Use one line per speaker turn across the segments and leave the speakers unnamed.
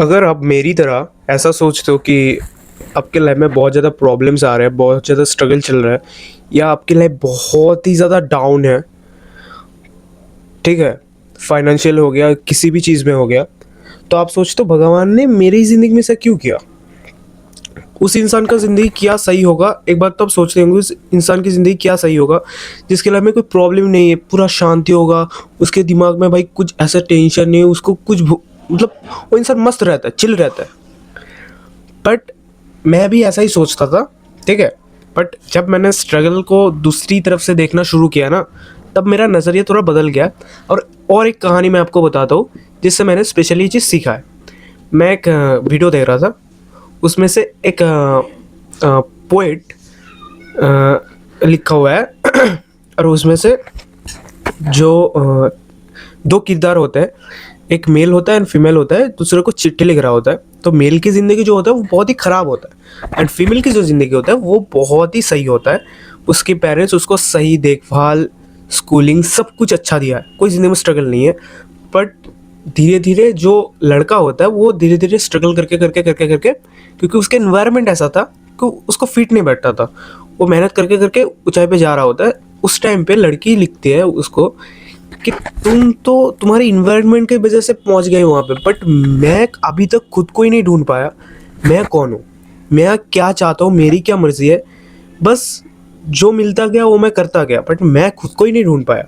अगर आप मेरी तरह ऐसा सोचते हो कि आपके लाइफ में बहुत ज़्यादा प्रॉब्लम्स आ रहे हैं, बहुत ज़्यादा स्ट्रगल चल रहा है, या आपकी लाइफ बहुत ही ज़्यादा डाउन है, ठीक है, फाइनेंशियल हो गया, किसी भी चीज़ में हो गया, तो आप सोचते हो भगवान ने मेरी ज़िंदगी में से क्यों किया। उस इंसान का ज़िंदगी क्या सही होगा, एक बात तो आप सोचते होंगे उस इंसान की ज़िंदगी क्या सही होगा जिसके लाइफ में कोई प्रॉब्लम नहीं है, पूरा शांति होगा, उसके दिमाग में भाई कुछ ऐसा टेंशन नहीं है, उसको कुछ मतलब वो इंसान मस्त रहता है, चिल रहता है। बट मैं भी ऐसा ही सोचता था, ठीक है। बट जब मैंने स्ट्रगल को दूसरी तरफ से देखना शुरू किया ना, तब मेरा नज़रिया थोड़ा बदल गया। और एक कहानी मैं आपको बताता हूँ जिससे मैंने स्पेशली ये चीज़ सीखा है। मैं एक वीडियो देख रहा था, उसमें से एक पोएट लिखा हुआ है और उसमें से जो दो किरदार होते हैं, एक मेल होता है एंड फीमेल होता है, दूसरे को चिट्ठी लिख रहा होता है। तो मेल की ज़िंदगी जो होता है वो बहुत ही ख़राब होता है, एंड फीमेल की जो ज़िंदगी होता है वो बहुत ही सही होता है। उसके पेरेंट्स उसको सही देखभाल, स्कूलिंग, सब कुछ अच्छा दिया है, कोई ज़िंदगी में स्ट्रगल नहीं है। बट धीरे धीरे जो लड़का होता है वो धीरे धीरे स्ट्रगल करके करके करके करके, क्योंकि उसके इन्वायरमेंट ऐसा था कि उसको फिट नहीं बैठता था, वो मेहनत करके करके ऊंचाई पे जा रहा होता है। उस टाइम पे लड़की लिखती है उसको कि तुम्हारी इन्वायरमेंट की वजह से पहुंच गए वहाँ पे, बट मैं अभी तक खुद को ही नहीं ढूंढ पाया, मैं कौन हूँ, मैं क्या चाहता हूँ, मेरी क्या मर्जी है। बस जो मिलता गया वो मैं करता गया, बट मैं खुद को ही नहीं ढूंढ पाया।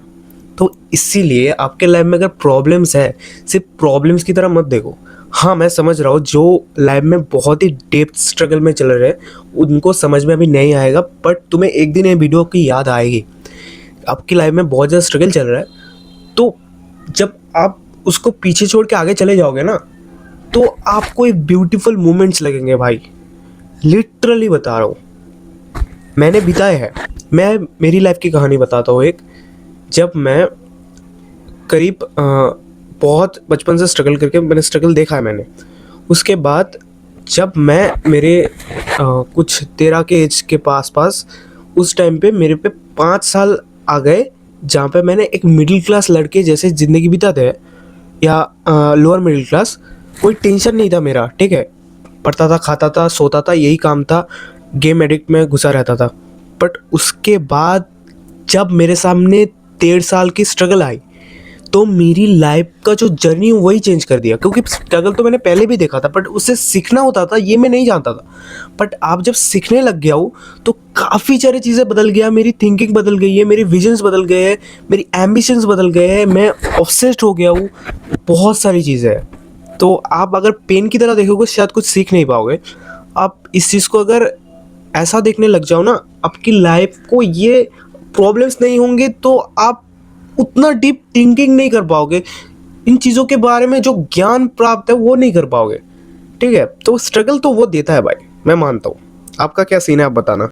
तो इसीलिए आपके लाइफ में अगर प्रॉब्लम्स है, सिर्फ प्रॉब्लम्स की तरह मत देखो। हाँ, मैं समझ रहा हूँ जो लाइफ में बहुत ही डेप्थ स्ट्रगल में चल रहे हैं उनको समझ में अभी नहीं आएगा, बट तुम्हें एक दिन ये वीडियो की याद आएगी। आपकी लाइफ में बहुत ज़्यादा स्ट्रगल चल रहा है, तो जब आप उसको पीछे छोड़ के आगे चले जाओगे ना, तो आपको एक ब्यूटीफुल मोमेंट्स लगेंगे भाई। लिटरली बता रहा हूँ, मैंने बिताए हैं। मैं मेरी लाइफ की कहानी बताता हूँ एक। जब मैं करीब बहुत बचपन से स्ट्रगल करके मैंने स्ट्रगल देखा है मैंने। उसके बाद जब मैं मेरे कुछ 13 के एज के पास उस टाइम पे मेरे पे 5 साल आ गए जहाँ पे मैंने एक मिडिल क्लास लड़के जैसे ज़िंदगी बिताते हैं, या लोअर मिडिल क्लास। कोई टेंशन नहीं था मेरा, ठीक है, पढ़ता था, खाता था, सोता था, यही काम था, गेम एडिक्ट में घुसा रहता था। बट उसके बाद जब मेरे सामने 13 साल की स्ट्रगल आई, तो मेरी लाइफ का जो जर्नी वही चेंज कर दिया। क्योंकि स्ट्रगल तो मैंने पहले भी देखा था, बट उससे सीखना होता था ये मैं नहीं जानता था। बट आप जब सीखने लग गया हूँ तो काफ़ी सारी चीज़ें बदल गया, मेरी थिंकिंग बदल गई है, मेरी विजन्स बदल गए हैं, मेरी एम्बिशंस बदल गए हैं, मैं ऑब्सेस्ड हो गया हूँ, बहुत सारी चीज़ें हैं। तो आप अगर पेन की तरह देखोगे शायद कुछ सीख नहीं पाओगे। आप इस चीज़ को अगर ऐसा देखने लग जाओ ना, आपकी लाइफ को ये प्रॉब्लम्स नहीं होंगे तो आप उतना डीप थिंकिंग नहीं कर पाओगे, इन चीज़ों के बारे में जो ज्ञान प्राप्त है वो नहीं कर पाओगे, ठीक है। तो स्ट्रगल तो वो देता है भाई, मैं मानता हूँ। आपका क्या सीन है आप बताना।